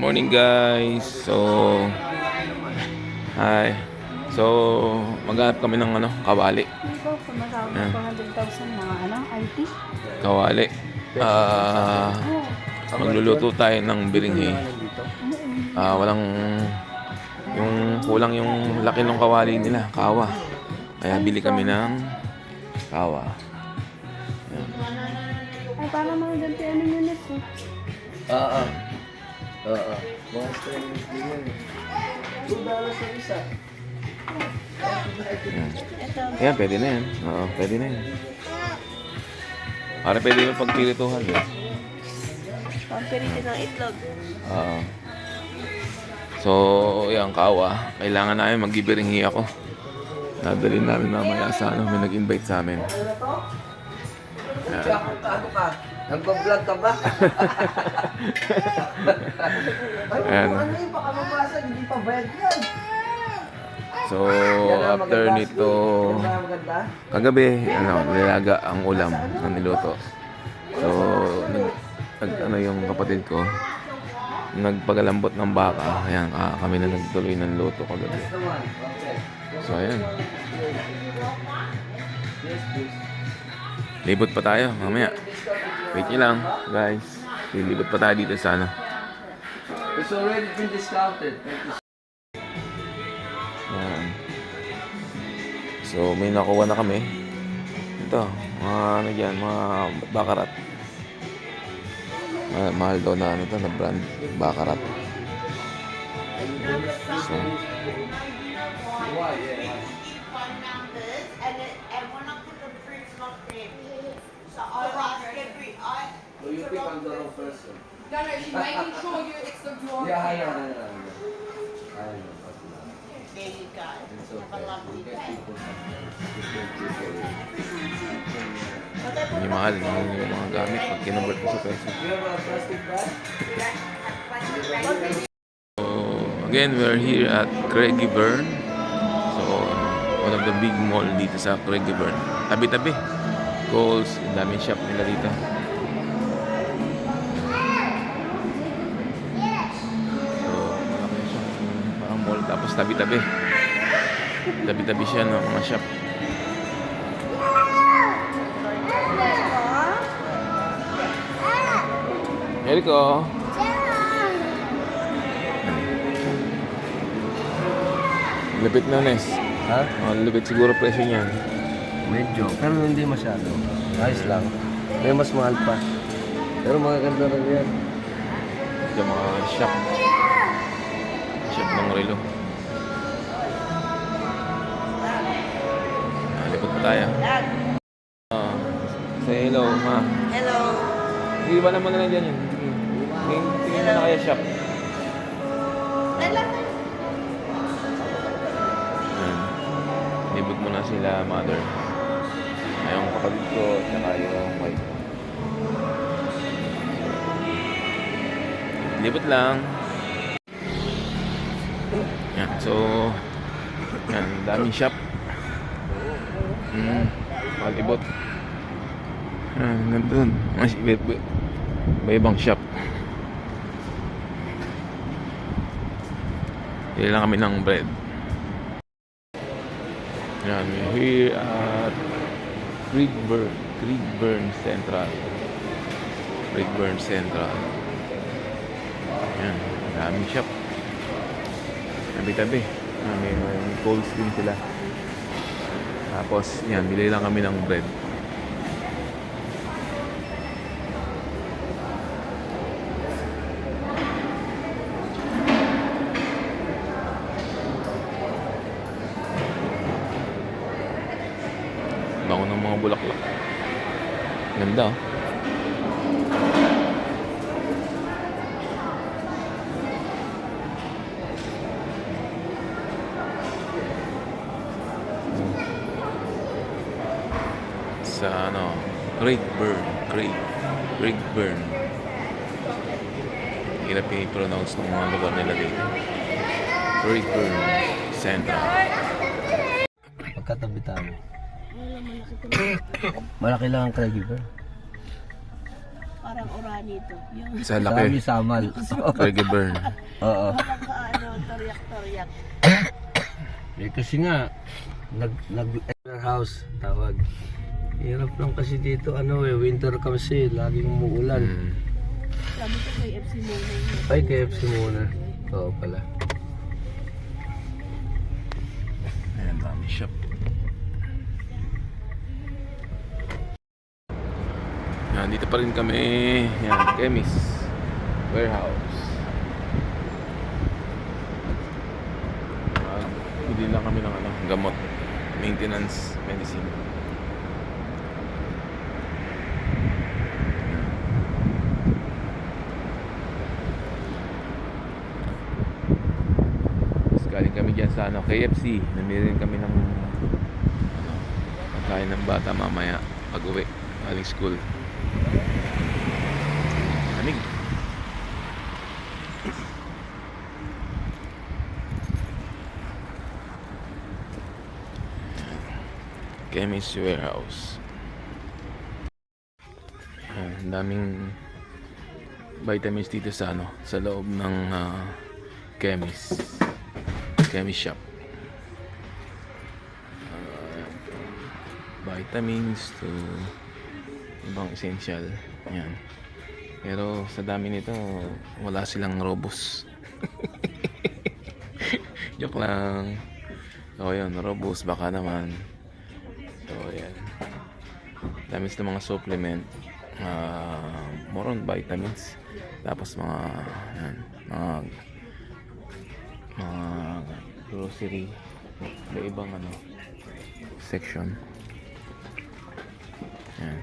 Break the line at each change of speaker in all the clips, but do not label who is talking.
Morning guys. Hi. So, maghanap kami ng kawali.
Ito, kumasama
Yan.
400,000 mga IT.
Kawali. Magluluto tayo ng biringhi. Walang kulang yung laki ng kawali nila, kawa. Kaya bili kami ng kawa. Yan.
Ay, para mga ganti minutes eh.
Mga strings din yun. $2 sa isa.
Yan, pwede na yan. Oo, pwede na yan. Para pwede yung pagpirituhan eh.
Pampiritin ng itlog.
So, yan, kawa. Kailangan namin magbibiringhi ako. Dadalhin namin mamaya sa may nag-invite sa amin. Yan.
Ano ka? Nagpa-vlog ka ba?
Ayan.
Ano yun? Baka mabasa, hindi pa bayad yan.
So, after nito, kagabi, nilaga ang ulam na niluto. So, yung kapatid ko, nagpagalambot ng baka. Ayan, kami na nagtuloy ng luto kagabi. So, ayan. Libot pa tayo, mamaya. Wait nyo lang, guys. Libot pa tayo dito sa
It's already been discounted.
Ayan. So, may nakuha na kami. Ito, mga mga bakarat. Mahal daw na na brand, bakarat. So,
So you pick on the wrong person.
No, she's making sure it's the drawer.
Yeah, I know.
There you go.
It's okay.
Have a lovely
We get
day.
people something.
hindi mahal yung mga gamit pag kinonvert mo sa peso.
You have a plastic bag?
So, again, we're here at Craigieburn. So, one of the big mall dito sa Craigieburn. Tabi-tabi. Coles, ang daming shop nila dito. So, malaki siya. Parang mall. Tapos tabi-tabi. Tabi-tabi siya ng mga shop. Eriko. Lupit na, Nes.
Ha?
Lupit siguro presyo niyan.
Medyo, pero hindi masyado. Ayos lang. May mas mahal pa. Pero magaganda rin yan.
Yung mga shop. Shop ng relo. Lipot pa tayo. Say hello, ma.
Hello.
Sige ba naman na lang dyan yun? Tingin mo na kaya shop. Ayan. Libot mo na sila, mother. Yung kapatid ko, tsaka yung wife. Libot lang. Yan, so yan, daming shop. Malibot. Yan, nandun. May ibang shop. Pili lang kami ng bread. Yan, we're here at Craigieburn Central. Craigieburn Central. Yan, daming shop. Tabi-tabi. May Coles din sila. Tapos, yan, bili lang kami ng bread. Bango ng mga bulaklak. Ganda, oh. Sa Craigieburn. Hirap i-pronounce ng mga lugar nila dito. Craigieburn Central.
Pagkatabi tayo. Malaki lang ang Craigieburn.
Parang orani ito. Yung
Sa
Sabi
laki.
samal.
Reggae burn.
Oo.
toriyak-toriyak.
Eh kasi nga, house tawag. Hirap lang kasi dito, winter kasi, laging umuulan.
Mm.
Sabi ko kay FC muna yun.
Ay, KFC muna. Oo pala.
Ayan, dami shop. Yan, dito pa rin kami. Yan, chemist. Warehouse. Hindi lang kami ng gamot. Maintenance, medicine. Tapos galing kami dyan sa KFC. Namili rin kami ng pagkain ng bata mamaya pag uwi galing school. Lamig. Chemist Warehouse. Ang daming vitamins dito sa sa loob ng chemist shop. Vitamins to ibang essential. Yan. Pero sa dami nito, wala silang Robust. Joke lang. O yun, Robust baka naman. So yan. Dami sa mga supplement. More on vitamins. Tapos mga grocery. May ibang section. Yan.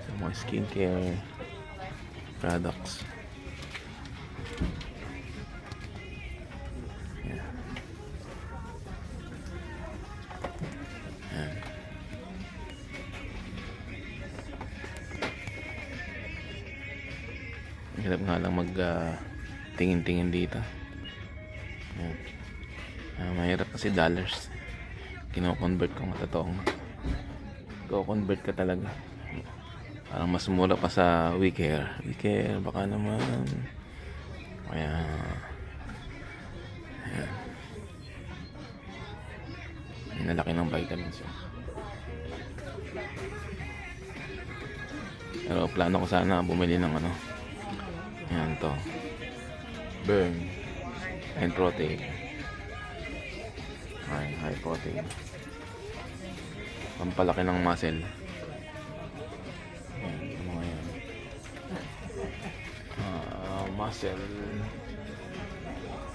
So, mga skincare products. Yan. Yan. Hirap nga lang tingin-tingin dito. Yan. Mahirap kasi dollars. Kino-convert ko nga totoo. Go-convert ka talaga. Parang mas mura pa sa WeCare. WeCare baka naman. Kaya ayan. Ang lalaki ng vitamins yun. Pero plano ko sana bumili ng yan to. Burn and protein. High protein. Pampalaki ng muscle. Yan, mga yan. Muscle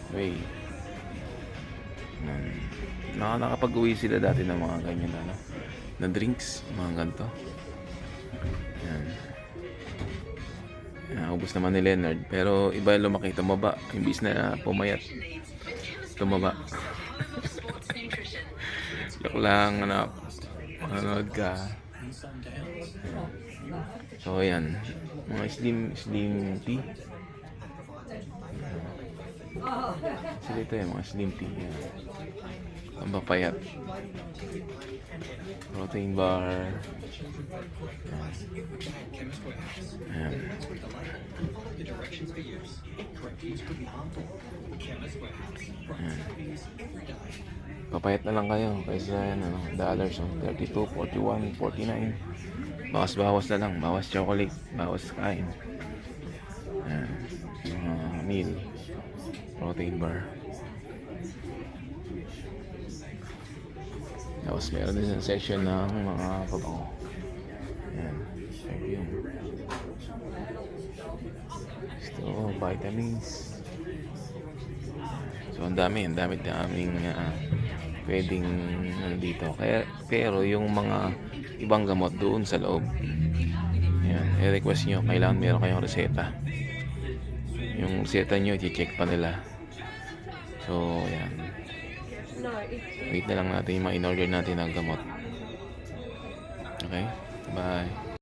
whey. Nakakapag-uwi sila dati ng mga ganyan na drinks, mga ganito. Yan. Ubus naman ni Leonard, pero iba yung lumaki, tumaba. Imbis na pumayat, tumaba. Joke lang, manood ka. So ayan, mga slim tea. Sila ito yung mga slim tea. Pambapayat. Protein bar. Ayan. Ayan. Papayat na lang kayo kaysa dollars, 32, 41, 49. Bawas-bawas na lang. Bawas chocolate, bawas kain. Ayan. Meal. Protein bar. Tapos meron din sa section ng mga pabango. Ayan. Perfume. Gusto, vitamins. So ang daming pwedeng dito. Pero yung mga ibang gamot doon sa loob. Ayan. I-request nyo. Kailangan meron kayong reseta. Yung reseta nyo, i-check pa nila. So, ayan. Wait na lang natin yung mga in-order natin ng gamot. Okay? Bye.